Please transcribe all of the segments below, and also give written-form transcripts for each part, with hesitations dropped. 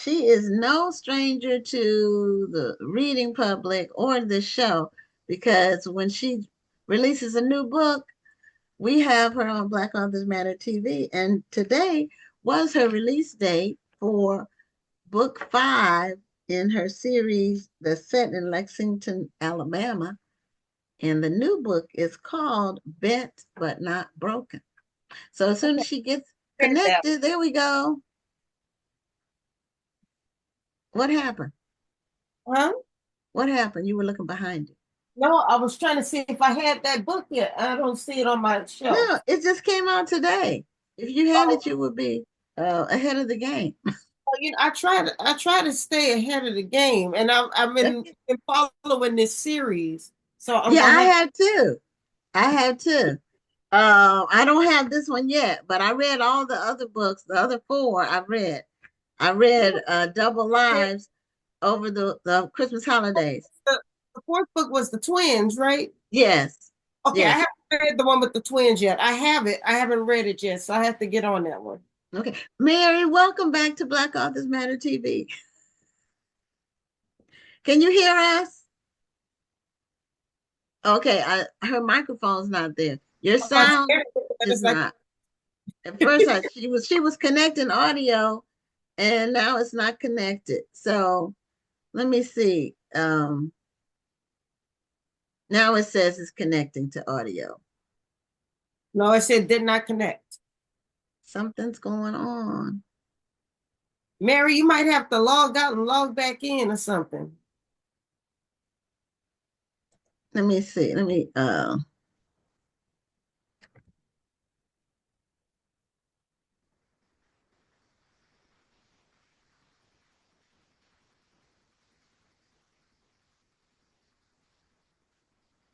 She is no stranger to the reading public or the show because when she releases a new book, we have her on Black Authors Matter TV. And today was her release date for book 5 in her series that's set in Lexington, Alabama. And the new book is called Bent But Not Broken. So as soon Okay, as she gets read that. connected, there we go. What happened? Huh? What happened? You were looking behind you. No, I was trying to see if I had that book yet. I don't see it on my shelf. No, it just came out today. If you had Oh, it, you would be ahead of the game. I try to stay ahead of the game, and I've been following this series, so I'm Yeah, gonna I have. have too. I have too. I don't have this one yet, but I read all the other books. The other four I read. I read Double Lives over the Christmas holidays. The fourth book was the twins, right? Yes, Okay, I yes. haven't read the one with the twins yet. I have it. I haven't read it yet, so I have to get on that one. Okay. Mary, welcome back to Black Authors Matter TV. Can you hear us? Okay, her microphone's not there. Your I'm not sound scared of it, but is it's like, not. At first, she was connecting audio, and now it's not connected. So let me see. Now it says it's connecting to audio. no, it said did not connect. Something's going on. Mary, you might have to log out and log back in or something. Let me see. Let me I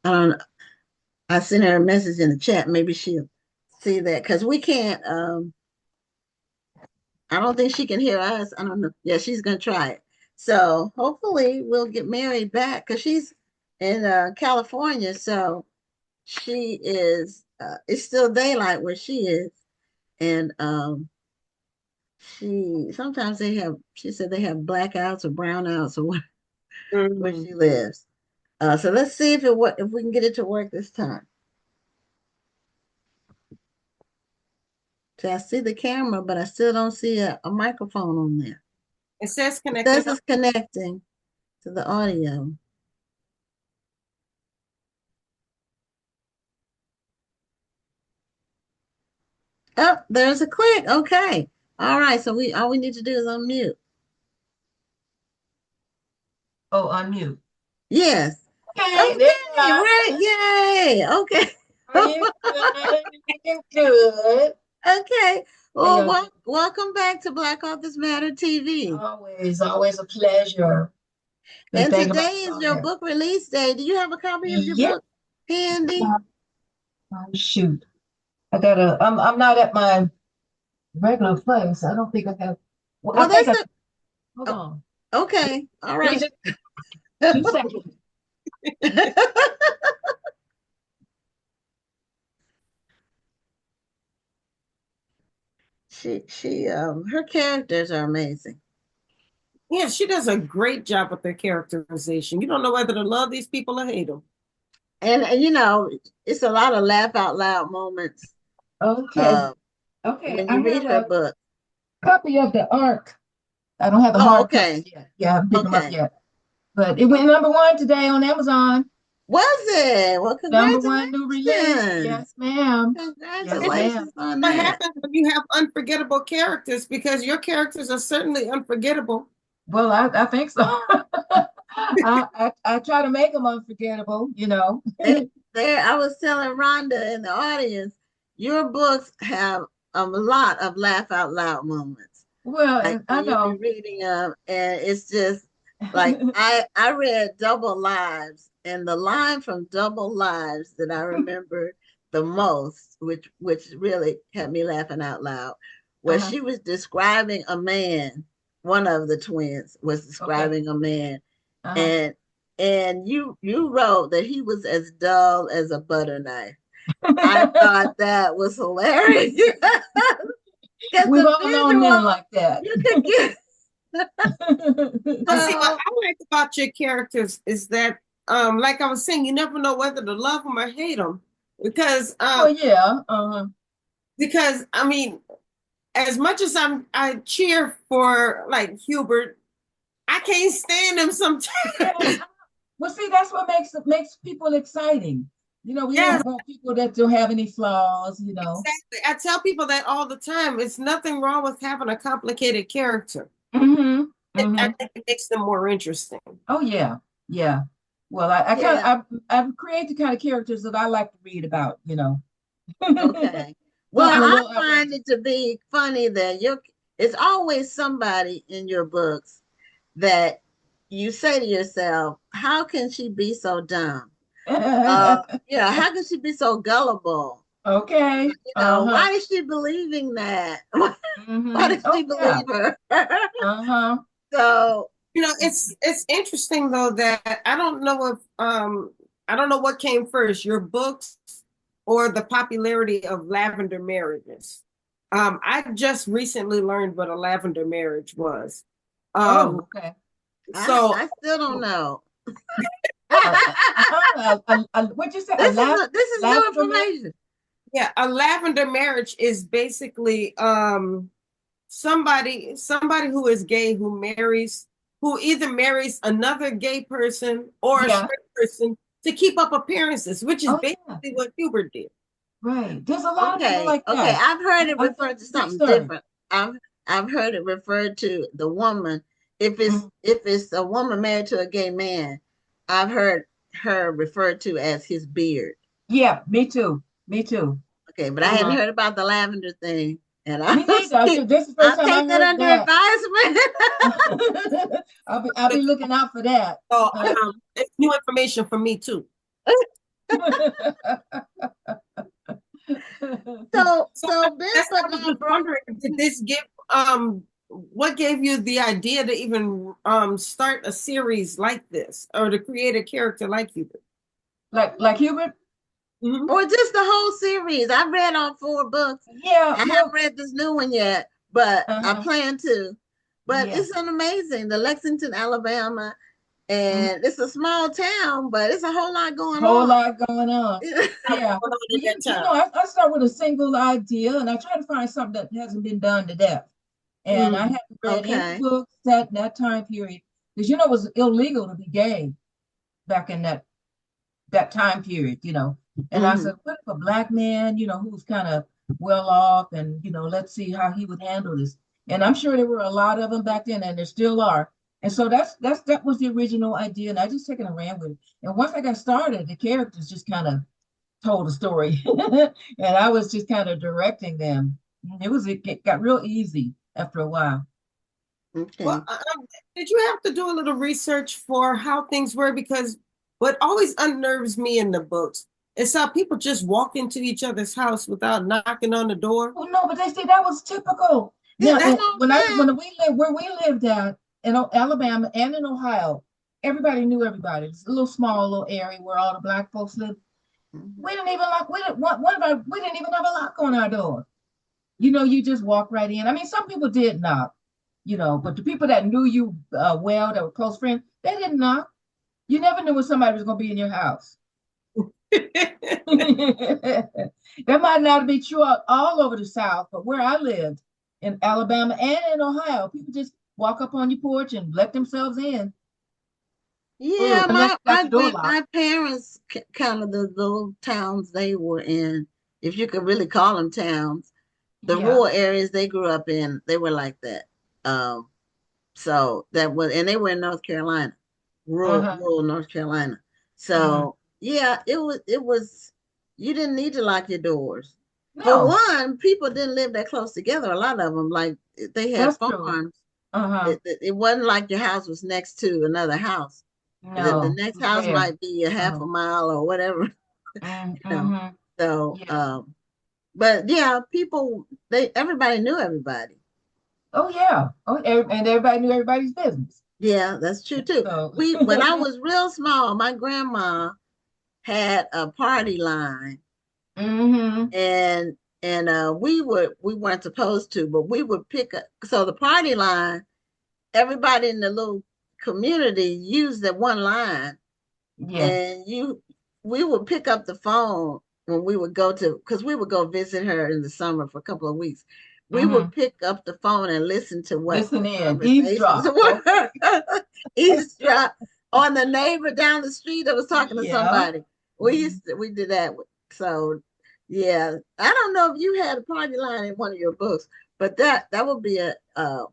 don't know. I sent her a message in the chat. Maybe she'll see that because we can't I don't think she can hear us. I don't know. Yeah, she's gonna try it. So hopefully we'll get Mary back because she's in California. So she is it's still daylight where she is. And she sometimes they have she said they have blackouts or brownouts or where Mhm. she lives. So let's see if we can get it to work this time. So I see the camera, but I still don't see a microphone on there. It says It says connecting. it's connecting to the audio. Oh, there's a click. Okay. All right. So we all we need to do is unmute. Oh, unmute. Yes. Okay, there you Okay. are. Right. Yay. Okay. Are you good? Looking good. Okay. How Well, y'all doing? welcome back to Black Authors Matter TV. Always, always a pleasure. Been And thinking today about is y'all your here. book release day. Do you have a copy of your Yep. book handy? Oh, shoot. I'm not at my regular place. I don't think I have. Well, I Well, think that's I, the. hold Oh, on. okay. All Give me right. just 2 seconds. she her characters are amazing. Yeah, she does a great job with their characterization. You don't know whether to love these people or hate them. And it's a lot of laugh out loud moments Okay. uh Okay. when I you read have her a book. copy of the ARC. I don't have the Oh, hard copies okay. yet. Yeah, I haven't picked them up Okay. yet. But it went #1 today on Amazon. Was it? Well, #1 new release. congratulations. Yes, ma'am. Yes, And this is ma'am. Congratulations on what that. happens when you have unforgettable characters because your characters are certainly unforgettable. Well, I think so. I try to make them unforgettable. There, I was telling Rhonda in the audience, your books have a lot of laugh out loud moments. Like Well, when I you be know. reading them, and it's just like I read Double Lives, and the line from Double Lives that I remember the most, which really had me laughing out loud, was Uh-huh. she was describing a man. One of the twins was Okay. describing a man, Uh-huh. and you wrote that he was as dull as a butter knife. I thought that was hilarious because We've the all known men visual like that. you could get. But see, what So, I like about your characters is that, like I was saying, you never know whether to love them or hate them, because, Oh yeah. because I mean, as much as I cheer for like Hubert, I can't stand him sometimes. Yeah. Well, see, that's what makes people exciting. We Yes, want people that don't have any flaws. exactly. I tell people that all the time. It's nothing wrong with having a complicated character. Mm-hmm. I Mm-hmm. think it makes them more interesting. Oh yeah. Yeah. Well, I kind yeah, of I've created the kind of characters that I like to read about. okay. Well, Something a Well, I little find outrageous. it to be funny that it's always somebody in your books that you say to yourself, how can she be so dumb? How can she be so gullible? Okay. Uh-huh. Why is she believing that? Why Mm-hmm. does Oh she yeah. believe her? Uh-huh. So, it's interesting though that I don't know what came first, your books or the popularity of lavender marriages. I just recently learned what a lavender marriage was. Um, Oh, okay. so I still don't know. Uh, what'd you say? A This is new lavender man? information. yeah, a lavender marriage is basically somebody who is gay who either marries another gay person or a Yeah. straight person to keep up appearances, which is Oh yeah. basically what Hubert did. Right. There's a lot of people Okay, like okay. that. I've heard it I've done referred to some something research. different. I've heard it referred to the woman. Mhm. If it's a woman married to a gay man, I've heard her referred to as his beard. Yeah, me too. Me too. Okay, but I hadn't Uh-huh. heard about the lavender thing, and Me neither. This is the first I'll time I take that heard under that. advisement. I'll be looking out for that. So it's new information for me too. So So Ben that's put I was down just broke. wondering, did this give what gave you the idea to even start a series like this or to create a character like Hubert? like Hubert? Mhm. Or just the whole series. I read all four books. Yeah, I haven't well, read this new one yet, but I uh-huh. plan to. But Yeah. it's an amazing, the Lexington, Alabama, Mhm. and it's a small town, but it's a whole lot going Whole on. lot going on. Going Yeah. on Well, at that time. I start with a single idea and I try to find something that hasn't been done to death. And I Mm. haven't read any Okay. books that time period. Because it was illegal to be gay back in that time period. And I Hmm. said, what if a black man who was kind of well off and let's see how he would handle this. And I'm sure there were a lot of them back then and there still are. And so that was the original idea. And I just taken and ran with it. And once I got started, the characters just kind of told a story. And I was just kind of directing them. It got real easy after a while. Okay. Well, did you have to do a little research for how things were? Because what always unnerves me in the books is how people just walk into each other's house without knocking on the door. Oh no, but they say that was typical. Yeah, Now, that's all when we lived where we lived at in Alabama and in Ohio, everybody knew everybody. It's a little small little area where all the black folks live. time. We didn't even lock. We didn't even have a lock on our door. You just walk right in. I mean, some people did knock, but the people that knew you well, that were close friends, they didn't knock. You never knew when somebody was going to be in your house. That might not be true all over the South, but where I lived in Alabama and in Ohio, people just walk up on your porch and let themselves in Yeah, unless you got your door locked. my parents kind of the little towns they were in, if you could really call them towns, the Yeah. rural areas they grew up in, they were like that. Um, so that was, and they were in North Carolina, Uh-huh. rural North Carolina. Hmm. So yeah, it was. You didn't need to lock your doors. For No, one, people didn't live that close together. A lot of them, like they had that's true. farms. Uh-huh. It wasn't like your house was next to another house. The No, it next was house rare. might be a half Uh-huh. a mile or whatever, you know. Mm-hmm. So, Yeah. but yeah, everybody knew everybody. Oh yeah. And everybody knew everybody's business. Yeah, that's true too. So When I was real small, my grandma had a party line, hmm and we weren't supposed to, but we would pick up. So the party line everybody in the little community used the one line, Yeah. and we would pick up the phone when we would go to, because we would go visit her in the summer for a couple of weeks. We would Hmm. pick up the phone and listen to what Listen in, conversations eavesdrop. were. Okay. Eavesdrop on the neighbor down the street that was talking to Yeah. somebody. We did that. So yeah, I don't know if you had a party line in one of your books, but that would be a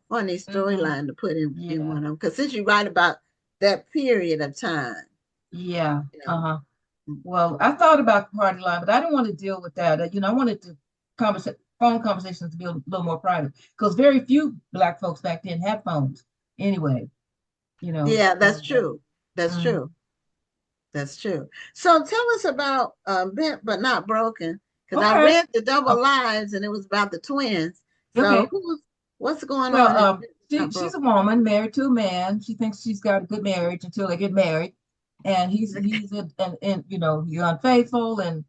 funny Hmm. storyline to put in one Yeah. of them. Because since you write about that period of time, Yeah. you know. Uh-huh. Well, I thought about the party line, but I didn't want to deal with that. I wanted to phone conversations to be a little more private because very few Black folks back then had phones anyway, Yeah, that's So, true. That's mhm. true. That's true. So tell us about Bent but Not Broken, because I Okay. read the Uh, Double Lives and it was about the twins. So okay. what's going Well, on in Bent but Not she's a Broken? woman married to a man. She thinks she's got a good marriage until they get married, and he's unfaithful and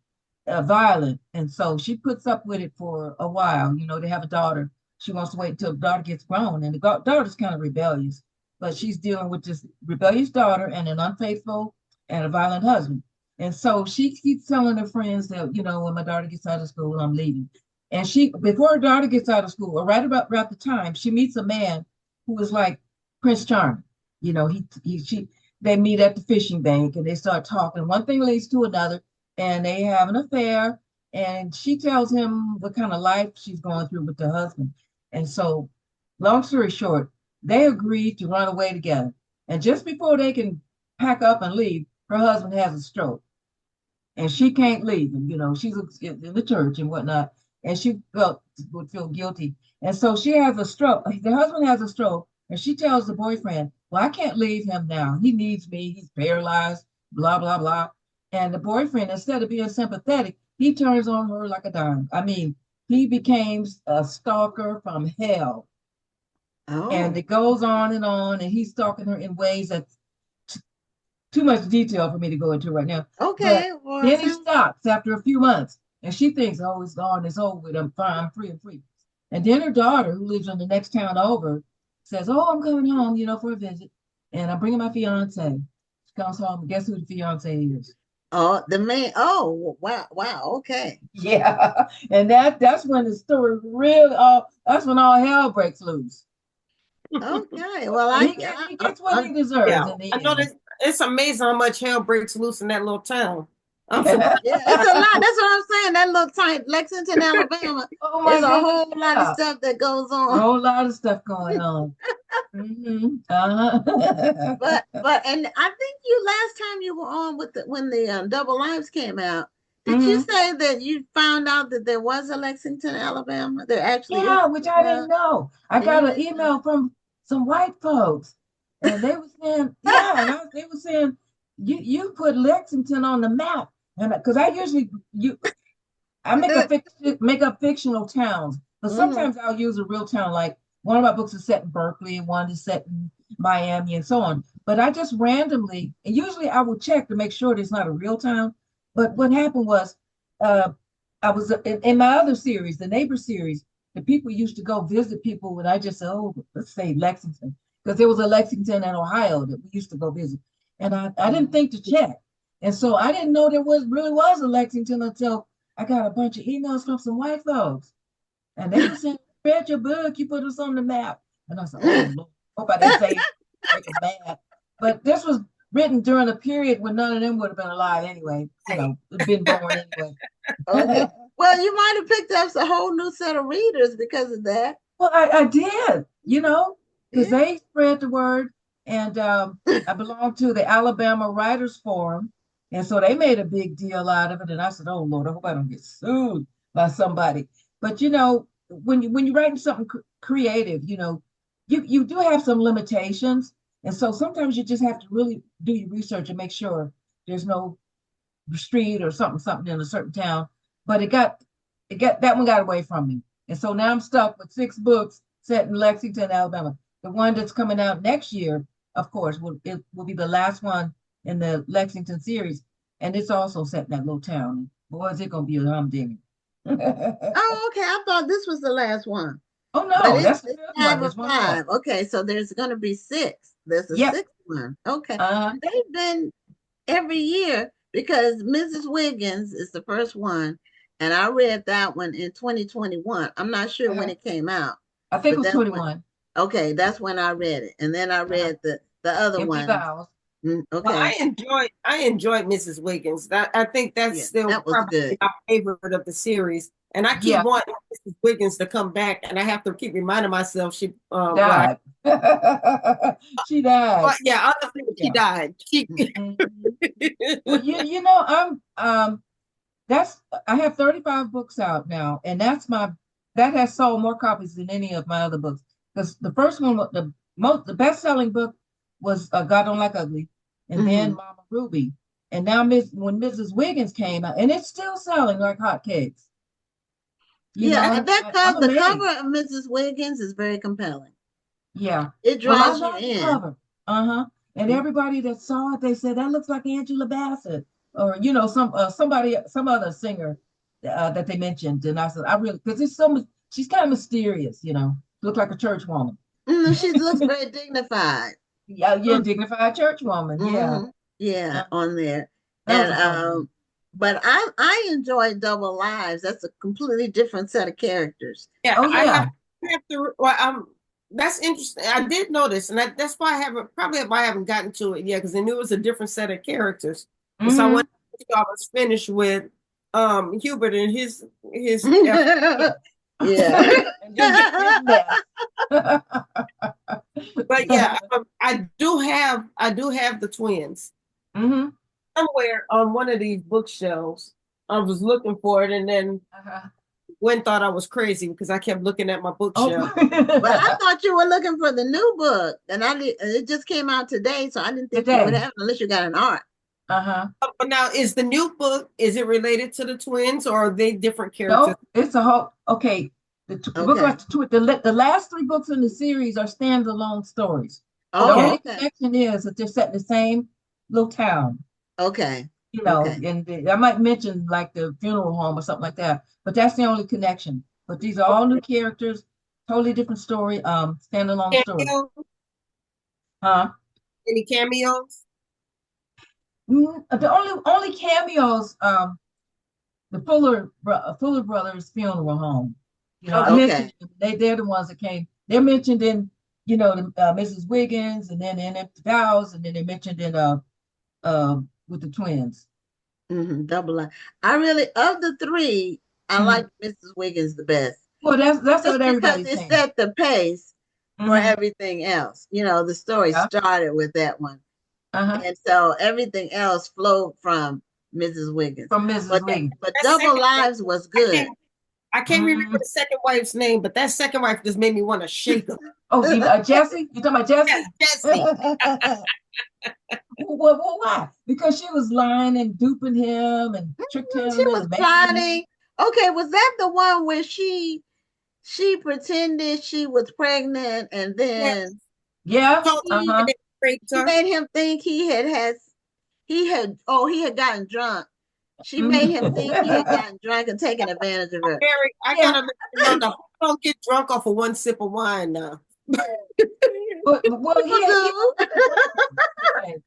violent, and so she puts up with it for a while. They have a daughter. She wants to wait until the daughter gets grown, and the daughter's kind of rebellious, but she's dealing with this rebellious daughter and an unfaithful and a violent husband. And so she keeps telling her friends that, when my daughter gets out of school, I'm leaving. And before her daughter gets out of school, or right about the time, she meets a man who is like Prince Charming. They meet at the fishing bank and they start talking. One thing leads to another, and they have an affair. And she tells him what kind of life she's going through with the husband. And so, long story short, they agree to run away together. And just before they can pack up and leave, her husband has a stroke and she can't leave. And she's in the church and whatnot, and she would feel guilty. And so she has a stroke. The husband has a stroke, and she tells the boyfriend, "Well, I can't leave him now. He needs me. He's paralyzed. Blah blah blah." And the boyfriend, instead of being sympathetic, he turns on her like a dime. I mean, he becomes a stalker from hell, and Oh, it goes on, and he's stalking her in ways that too much detail for me to go into right now. But okay. Well, then he sounds stops after a few months, and she thinks, "Oh, it's gone, it's over with. I'm fine, I'm free, I'm free." And then her daughter, who lives in the next town over, says, "Oh, I'm coming home, for a visit, and I'm bringing my fiance." She comes home, and guess who the fiance is? oh the man. Oh, wow, wow. Okay, Yeah, and that's when the story really all that's when all hell breaks loose. okay. Well, And he gets what he deserves Yeah, in I the know end. that it's amazing how much hell breaks loose in that little town. I'm surprised. yeah, it's a lot. That's what I'm saying. That little tiny Lexington, Alabama, Oh is my a goodness, whole lot of yeah. stuff that goes A on. whole lot of stuff going on. Uh-huh. And I think you last time you were on with when the Double Lives came out, did you Hmm. say that you found out that there was a Lexington, Alabama? There actually is Yeah, which I now. didn't know. I You got an didn't know. email from some white folks, and they were saying, yeah, and they were saying, you put Lexington on the map, and because I usually I make up fictional towns, but Hmm. sometimes I'll use a real town. Like one of my books is set in Berkeley, and one is set in Miami, and so on. But I just randomly, and usually I will check to make sure it's not a real town. But what happened was, uh, I was in my other series, the neighbor series. The people used to go visit people, and I just said, "Oh, let's say Lexington," because there was a Lexington in Ohio that we used to go visit, and I didn't think to check, and so I didn't know there was a Lexington until I got a bunch of emails from some white folks, and they were saying, "Read your book, you put us on the map." And I said, "Oh Lord, hope I didn't say make them mad." But this was written during a period when none of them would have been alive anyway, Right. been born anyway. Okay. Well, you might have picked up a whole new set of readers because of that. Well, I did, because Yeah. they spread the word, and I belong to the Alabama Writers Forum, and so they made a big deal out of it. And I said, "Oh Lord, I hope I don't get sued by somebody." But when you're writing something creative, you do have some limitations, and so sometimes you just have to really do your research and make sure there's no street or something in a certain town. But it got that one got away from me. And so now I'm stuck with 6 books set in Lexington, Alabama. The one that's coming out next year, of course, will be the last one in the Lexington series. And it's also set in that little town. Boy, is it gonna be a humdinger. Oh, okay. I thought this was the last one. Oh But no, that's the it's good one. five of There's one more. five. Okay, so there's going to be six. There's a Yep. sixth one. Okay, Uh, they've been every year because Mrs. Wiggins is the first one, and I read that one in 2021. I'm not sure when uh it came out, I think it but was that's when. 21. Okay, that's when I read it, and then I Uh-huh. read the other Empty ones. Vows. Well, Okay, I enjoyed Mrs. Wiggins. I think that's yeah, still that was probably good. my favorite of the series. And I keep Yeah, wanting Mrs. Wiggins to come back, and I have to keep reminding myself she she well, died. She died. yeah, honestly, she Yeah. died. She Mhm. Well, I'm that's I have 35 books out now, and that has sold more copies than any of my other books. Because the first one, the best-selling book was God Don't Like Ugly, and then Hmm. Mama Ruby, and now when Mrs. Wiggins came out, and it's still selling like hotcakes. Yeah, and I'm the cover amazed. of Mrs. Wiggins is very compelling. Yeah. It Well, I draws you love the in. cover. Uh-huh. And everybody that saw it, they said that looks like Angela Bassett, or some other singer that they mentioned. And I said, I really, because it's so much. She's kind of mysterious, look like a church woman. She looks very dignified. Yeah, yeah, dignified church woman. Yeah. Hmm. Yeah, Uh, on there. that was And a fun read. but I enjoy Double Lives. That's a completely different set of characters. yeah, Oh yeah. I have to well that's interesting. I did notice, and that's why I haven't gotten to it yet, because I knew it was a different set of characters. And so I Mm-hmm. wanted to make sure I was finished with Hubert and his Yeah. And his mess. But yeah, I do have the twins Hmm. somewhere on one of these bookshelves. I was looking for it, and then Uh-huh. Gwen thought I was crazy because I kept looking at my Oh. bookshelf. But I thought you were looking for the new book, and it just came out today, so I didn't think you would Today. have it unless you got an art. Uh-huh. But now, is the new book, is it related to the twins, or are they different characters? No, it's a whole okay. We're going Okay. to the last three books in the series are standalone stories. The Oh, Okay. only okay. connection is that they're set in the same little town, Okay. Okay. and I might mention like the funeral home or something like that, but that's the only connection. But these are all new characters, totally different story, standalone stories. Cameo? Huh? Any cameos? The only cameos, the Fuller Brothers Funeral Home. I Okay. mentioned Okay. they're the ones that came. They're mentioned in Mrs. Wiggins, and then in Empty Vows, and then they mentioned in with the twins. Double line. I really of the three, I Mhm. like Mrs. Wiggins the best. Well, that's Just what because everybody's it saying. set the pace for Hmm. everything else. The story Yeah. started with that one. Uh-huh. And so everything else flowed from Mrs. Wiggins. From Mrs. But Wiggins. but That Double second, Lives was I good. can't, I can't remember Hmm. the second wife's name, but that second wife just made me want to shake her. Oh, Jesse? You talking about Yes, Jesse? Jesse. Well, why? Because she was lying and duping him and tricked She him was and making him. plotting. Okay, was that the one where she pretended she was pregnant and Yes, then Yeah. told she her Uh-huh. and raped she her. made him think he had gotten drunk. She made him think he had Mhm. gotten drunk and taken advantage of her. Mary, I Yeah. gotta let you know now. I don't get drunk off of one sip of wine now. But well, People he do. was okay.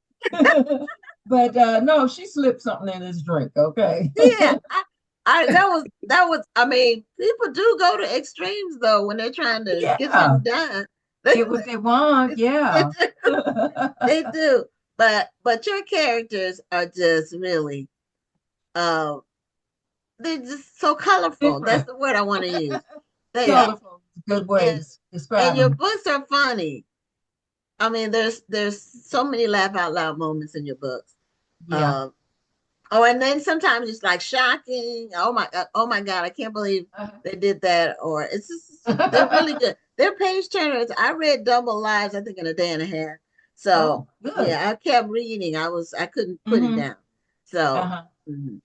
But no, she slipped something in his drink. Okay. Yeah, that was. I mean, people do go to extremes though when they're trying to get Yeah. something done. They Get what they want. they Yeah. do. They do. But your characters are just really uh they're just so colorful. That's Different. the word I want to use. They are. Colorful. Is a good way And to describe and your them. books are funny. I mean, there's so many laugh out loud moments in your books. Yeah. Uh, oh, and then sometimes it's like shocking. Oh my God, I can't believe they did that. Or it's just they're really good. They're page turners. I read Double Lives, I think, in a day and a half. So Oh, good. yeah, I kept reading. I couldn't put it Mm-hmm. down. So Uh-huh.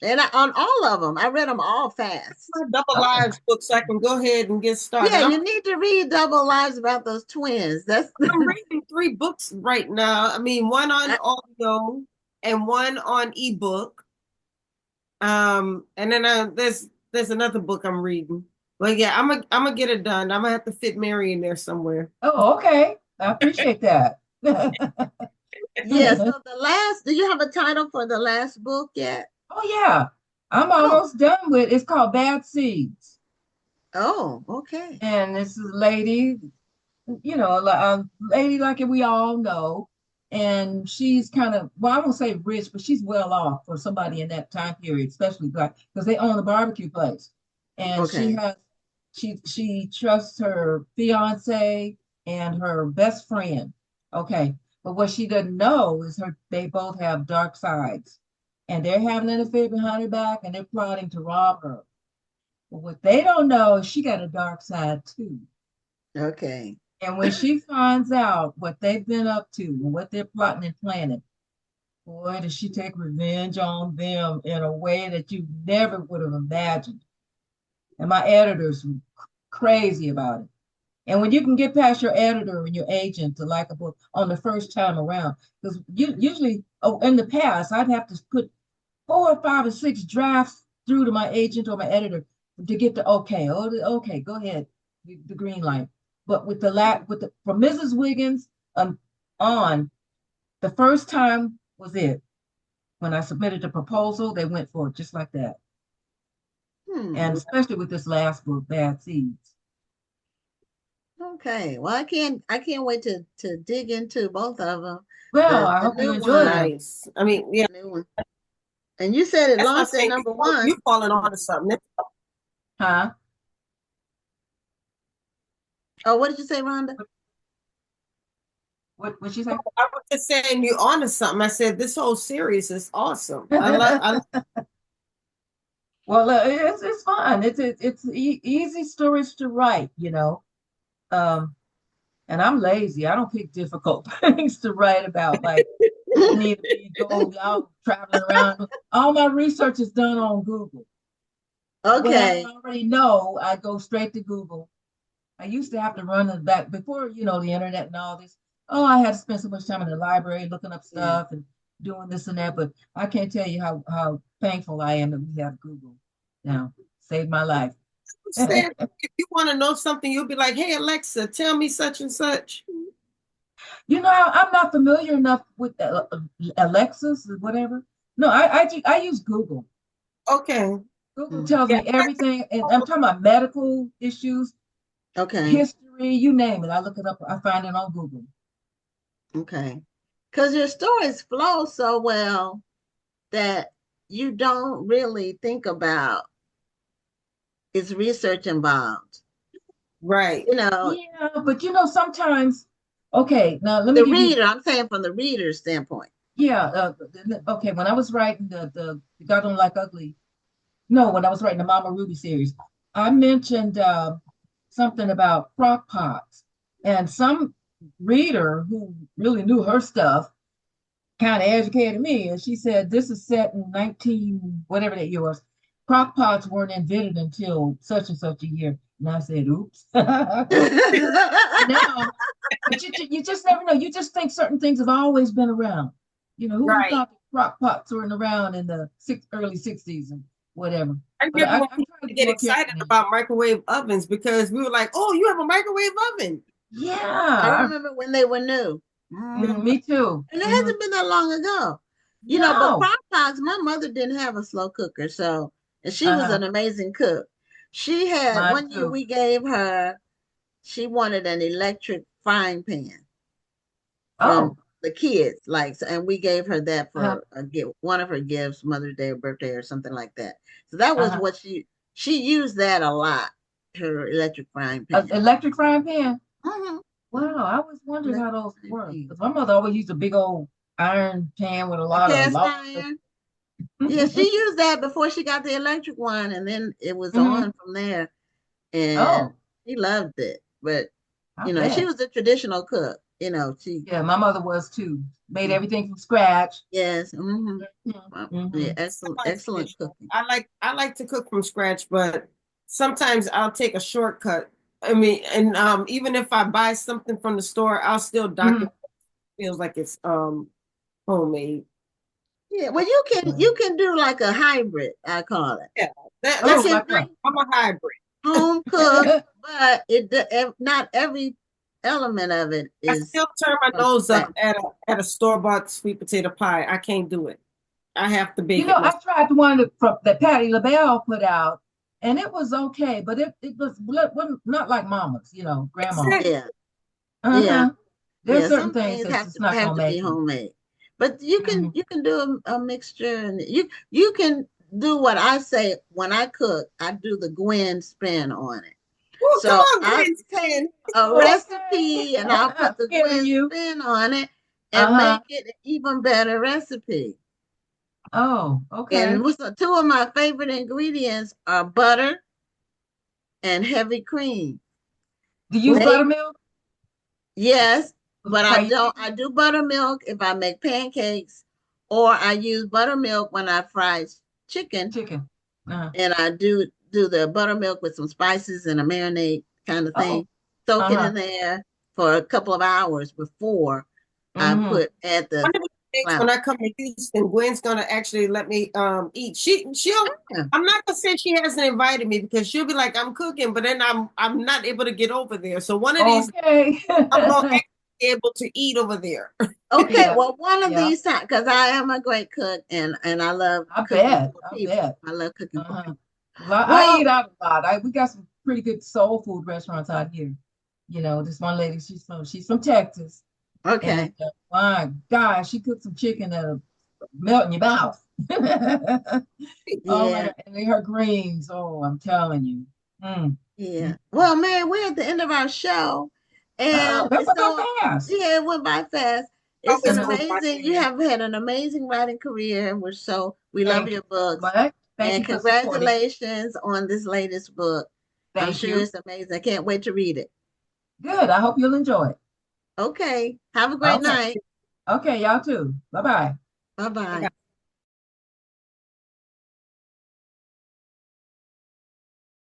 and on all of them, I read them all My fast. double Okay. lives book so I can go ahead and get Yeah, started. you need to read Double Lives about those twins. That's I'm reading three books right now. I mean, one on audio and one on ebook. And then there's another book I'm reading. But yeah, I'm gonna get it done. I'm gonna have to fit Mary in there somewhere. Oh, okay. I appreciate that. Yeah, so the last, do you have a title for the last book yet? Oh yeah, I'm Oh, almost done with. It's called Bad Seeds, oh, okay. and this is a lady, a lady like we all know, and she's kind of, well, I won't say rich, but she's well off for somebody in that time period, especially black, because they own a barbecue place, and Okay. she trusts her fiance and her best friend. Okay, but what she doesn't know is they both have dark sides, and they're having an affair behind her back, and they're plotting to rob her. But what they don't know is she got a dark side too. Okay. And when she finds out what they've been up to and what they're plotting and planning, boy, does she take revenge on them in a way that you never would have imagined. And my editors were crazy about it. And when you can get past your editor and your agent to like a book on the first time around, because usually, oh, in the past, I'd have to put 4 or 5 or 6 drafts through to my agent or my editor to get the okay. Oh, okay, go ahead, the green light. But with the from Mrs. Wiggins on, the first time was it. When I submitted the proposal, they went for it just like that. And Hmm. especially with this last book, Bad Seeds. Okay. Well, I can't wait to dig into both of them. Well, The I the hope you new enjoy one, them. Nice. I mean, yeah, the new one. And you said it that's what I'm launched at saying. number You one. falling on to something. Huh? Oh, what did you say, Rhonda? What she say? I was just saying you on to something. I said this whole series is awesome. I Well, it's fun. It's easy stories to write. Um, and I'm lazy. I don't pick difficult things to write about. Like I need to be go out traveling around. All my research is done on Google. What I Okay. already know, I go straight to Google. I used to have to run in the back before, the internet and all this. Oh, I had to spend so much time in the library looking up Yeah. stuff and doing this and that. But I can't tell you how thankful I am that we have Google now. Saved my life. saying if you want to know something, you'll be like, "Hey Alexa, tell me such and such." I'm not familiar enough with Alexis or whatever. No, I use Google. Okay. Google Mhm. tells Yeah. me everything, and I'm talking about medical issues, Okay. history, you name it. I look it up. I find it on Google. Okay. Because your stories flow so well that you don't really think about its research involved. Right. You know, Yeah, but sometimes. Okay, now let me the give you. reader, I'm saying from the reader's standpoint. Yeah, okay. When I was writing the God Don't Like Ugly, no, when I was writing the Mama Ruby series, I mentioned something about crock pots, and some reader who really knew her stuff kind of educated me, and she said this is set in 19 whatever that year was. Crock pots weren't invented until such and such a year, and I said, "Oops." So now, but you just never know. You just think certain things have always been around. Who would have Right. thought that crock pots weren't around in the early 60s and whatever. I But remember when I we try to used to be get more excited careful now. about microwave ovens because we were like, "Oh, you have a microwave oven." I Yeah, remember when they were new. Mhm. me too. And it hasn't been that long ago. But No. crock pots, my mother didn't have a slow cooker, so, and she was Uh-huh. an amazing cook. She had, Mine one year too. we gave her, she wanted an electric frying pan from Oh. the kids, like, and we gave her that Uh-huh. for a gift, one of her gifts, Mother's Day or birthday or something like that. So that was Uh-huh. what she used that a lot, her electric frying pan. Electric frying pan. Mhm. Wow, I always wondered how Electric those frying work. pan. Because my mother always used a big old iron pan with a A lot of cast log. iron. Yeah, she used that before she got the electric one, and then it was Hmm. on from there, and Oh, she loved it. But I she bet. was a traditional cook. She, Yeah, my mother was too. Made everything from scratch. yes, mm-hmm. Yeah, Hmm. excellent, excellent Semi-traditional. cooking. I like to cook from scratch, but sometimes I'll take a shortcut. I mean, and even if I buy something from the store, I'll still Hmm. document it feels like it's homemade. Yeah, well, you can Well, do like a hybrid, I call it. Yeah, You that's oh, it. can like what? bring I'm a hybrid. home cooked, but not every element of it I is still turn my from nose scratch. up at a store-bought sweet potato pie. I can't do it. I have to You bake know, it I myself. tried the one that Patty LaBelle put out, and it was okay, but it wasn't not like Mama's, Grandma. Exactly. Yeah, yeah, Uh-huh. There's yeah. certain Some things things that's have just to not have gonna to be make it. homemade, but you can Mhm. you can do a mixture, and you can do what I say when I cook. I do the Gwen spin on it. Oh, come So on, I Gwen take Span. a Okay. recipe and I'll put the Scaring Gwen you. spin on it and Uh-huh. make it an even better recipe. Oh, okay. And two of my favorite ingredients are butter and heavy cream. Do you use Make buttermilk? Yes, but I Fry your don't. chicken? I do buttermilk if I make pancakes, or I use buttermilk when I fry chicken, Chicken. Uh-huh. and I do the buttermilk with some spices and a marinade kind of Oh, thing. Soak it uh-huh. in there for a couple of hours before I Mm-hmm. add the One of the things when flour. I come to Houston, Gwen's gonna actually let me eat. She'll Yeah. I'm not gonna say she hasn't invited me because she'll be like, I'm cooking, but then I'm not able to get over there. So one of these Okay. I'm gonna actually be able to eat over there. Okay, Yeah. well, one of Yeah. these times, because I am a great cook and I love I cooking bet. for I people. bet. I love cooking for Uh-huh. people. Well, I Well, eat out a lot. We got some pretty good soul food restaurants out here. This one lady, she's from Texas, and okay, my gosh, she cooked some chicken that'll melt in your mouth. Oh my yeah. God, and then her greens. Oh, I'm telling you. Mm. Yeah. Mm. Well, man, we're at the end of our show. Oh, And that it's went by so, fast. yeah, it went by fast. It's an Always Uh-huh. goes by amazing, you fast. have had an amazing writing career. We love Thank you your so books. much. Thank And you for supporting. congratulations on this latest book. I'm Thank sure you. it's amazing. I can't wait to read it. Good. I hope you'll enjoy it. Okay. Have a great Okay. night. Okay, y'all too. Bye-bye. Bye Bye-bye. bye.